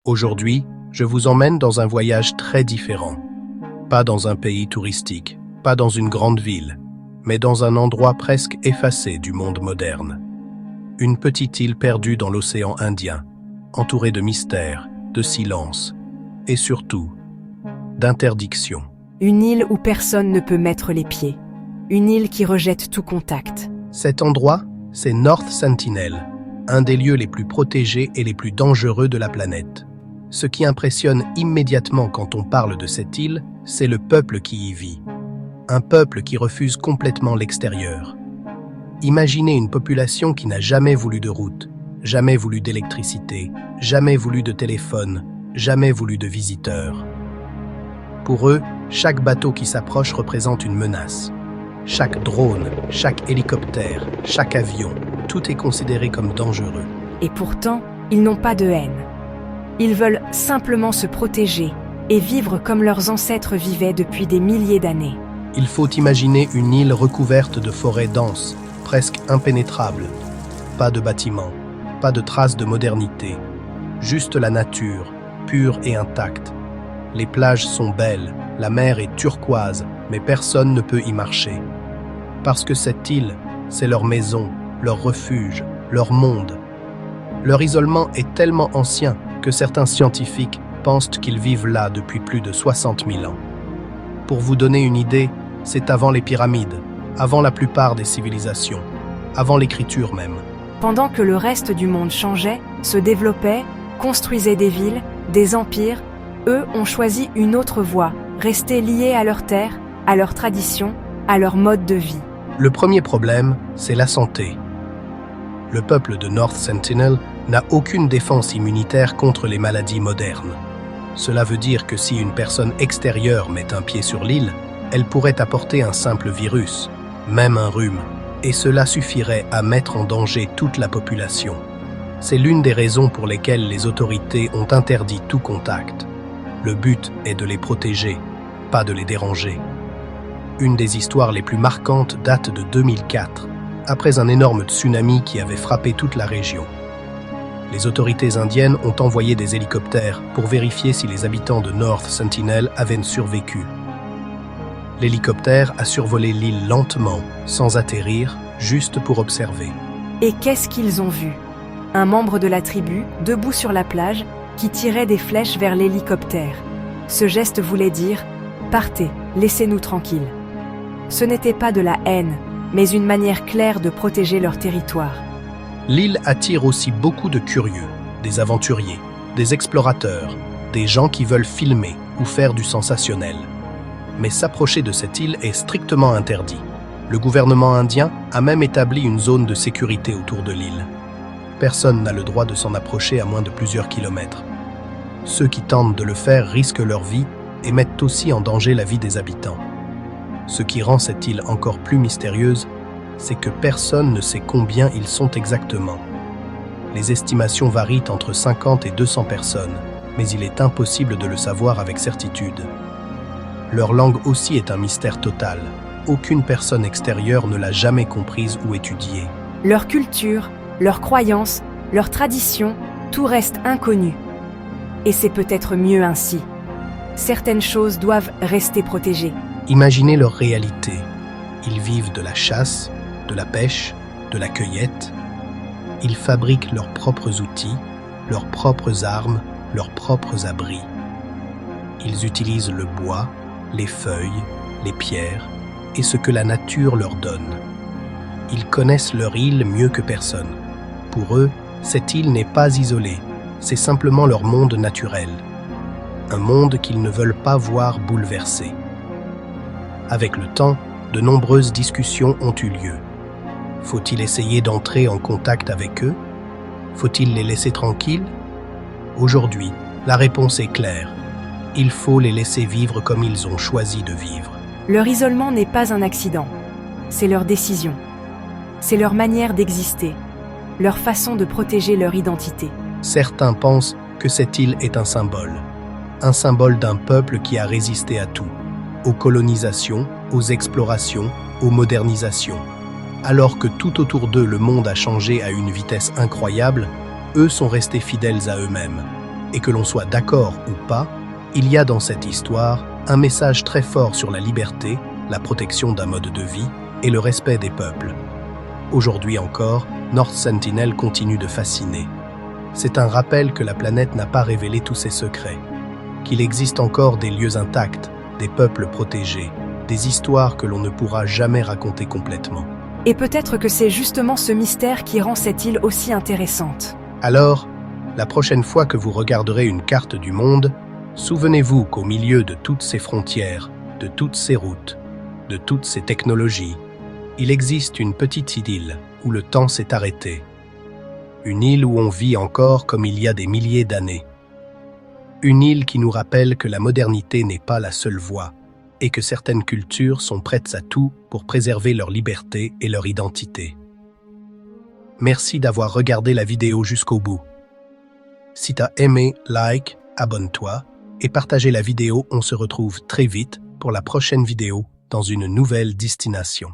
Aujourd'hui, je vous emmène dans un voyage très différent. Pas dans un pays touristique, pas dans une grande ville, mais dans un endroit presque effacé du monde moderne. Une petite île perdue dans l'océan Indien, entourée de mystères, de silence et surtout d'interdictions. Une île où personne ne peut mettre les pieds. Une île qui rejette tout contact. Cet endroit, c'est North Sentinel, un des lieux les plus protégés et les plus dangereux de la planète. Ce qui impressionne immédiatement quand on parle de cette île, c'est le peuple qui y vit. Un peuple qui refuse complètement l'extérieur. Imaginez une population qui n'a jamais voulu de route, jamais voulu d'électricité, jamais voulu de téléphone, jamais voulu de visiteurs. Pour eux, chaque bateau qui s'approche représente une menace. Chaque drone, chaque hélicoptère, chaque avion, tout est considéré comme dangereux. Et pourtant, ils n'ont pas de haine. Ils veulent simplement se protéger et vivre comme leurs ancêtres vivaient depuis des milliers d'années. Il faut imaginer une île recouverte de forêts denses, presque impénétrables. Pas de bâtiments, pas de traces de modernité. Juste la nature, pure et intacte. Les plages sont belles, la mer est turquoise, mais personne ne peut y marcher. Parce que cette île, c'est leur maison, leur refuge, leur monde. Leur isolement est tellement ancien que certains scientifiques pensent qu'ils vivent là depuis plus de 60 000 ans. Pour vous donner une idée, c'est avant les pyramides, avant la plupart des civilisations, avant l'écriture même. Pendant que le reste du monde changeait, se développait, construisait des villes, des empires, eux ont choisi une autre voie, rester liés à leur terre, à leurs traditions, à leur mode de vie. Le premier problème, c'est la santé. Le peuple de North Sentinel n'a aucune défense immunitaire contre les maladies modernes. Cela veut dire que si une personne extérieure met un pied sur l'île, elle pourrait apporter un simple virus, même un rhume, et cela suffirait à mettre en danger toute la population. C'est l'une des raisons pour lesquelles les autorités ont interdit tout contact. Le but est de les protéger, pas de les déranger. Une des histoires les plus marquantes date de 2004, après un énorme tsunami qui avait frappé toute la région. Les autorités indiennes ont envoyé des hélicoptères pour vérifier si les habitants de North Sentinel avaient survécu. L'hélicoptère a survolé l'île lentement, sans atterrir, juste pour observer. Et qu'est-ce qu'ils ont vu? Un membre de la tribu, debout sur la plage, qui tirait des flèches vers l'hélicoptère. Ce geste voulait dire « Partez, laissez-nous tranquilles ». Ce n'était pas de la haine, mais une manière claire de protéger leur territoire. L'île attire aussi beaucoup de curieux, des aventuriers, des explorateurs, des gens qui veulent filmer ou faire du sensationnel. Mais s'approcher de cette île est strictement interdit. Le gouvernement indien a même établi une zone de sécurité autour de l'île. Personne n'a le droit de s'en approcher à moins de plusieurs kilomètres. Ceux qui tentent de le faire risquent leur vie et mettent aussi en danger la vie des habitants. Ce qui rend cette île encore plus mystérieuse, c'est que personne ne sait combien ils sont exactement. Les estimations varient entre 50 et 200 personnes, mais il est impossible de le savoir avec certitude. Leur langue aussi est un mystère total. Aucune personne extérieure ne l'a jamais comprise ou étudiée. Leur culture, leurs croyances, leurs traditions, tout reste inconnu. Et c'est peut-être mieux ainsi. Certaines choses doivent rester protégées. Imaginez leur réalité. Ils vivent de la chasse, de la pêche, de la cueillette. Ils fabriquent leurs propres outils, leurs propres armes, leurs propres abris. Ils utilisent le bois, les feuilles, les pierres et ce que la nature leur donne. Ils connaissent leur île mieux que personne. Pour eux, cette île n'est pas isolée, c'est simplement leur monde naturel. Un monde qu'ils ne veulent pas voir bouleversé. Avec le temps, de nombreuses discussions ont eu lieu. Faut-il essayer d'entrer en contact avec eux? Faut-il les laisser tranquilles? Aujourd'hui, la réponse est claire. Il faut les laisser vivre comme ils ont choisi de vivre. Leur isolement n'est pas un accident. C'est leur décision. C'est leur manière d'exister. Leur façon de protéger leur identité. Certains pensent que cette île est un symbole d'un peuple qui a résisté à tout, aux colonisations, aux explorations, aux modernisations. Alors que tout autour d'eux le monde a changé à une vitesse incroyable, eux sont restés fidèles à eux-mêmes. Et que l'on soit d'accord ou pas, il y a dans cette histoire un message très fort sur la liberté, la protection d'un mode de vie et le respect des peuples. Aujourd'hui encore, North Sentinel continue de fasciner. C'est un rappel que la planète n'a pas révélé tous ses secrets, qu'il existe encore des lieux intacts, des peuples protégés, des histoires que l'on ne pourra jamais raconter complètement. Et peut-être que c'est justement ce mystère qui rend cette île aussi intéressante. Alors, la prochaine fois que vous regarderez une carte du monde, souvenez-vous qu'au milieu de toutes ces frontières, de toutes ces routes, de toutes ces technologies, il existe une petite idylle où le temps s'est arrêté. Une île où on vit encore comme il y a des milliers d'années. Une île qui nous rappelle que la modernité n'est pas la seule voie et que certaines cultures sont prêtes à tout pour préserver leur liberté et leur identité. Merci d'avoir regardé la vidéo jusqu'au bout. Si t'as aimé, like, abonne-toi et partagez la vidéo. On se retrouve très vite pour la prochaine vidéo dans une nouvelle destination.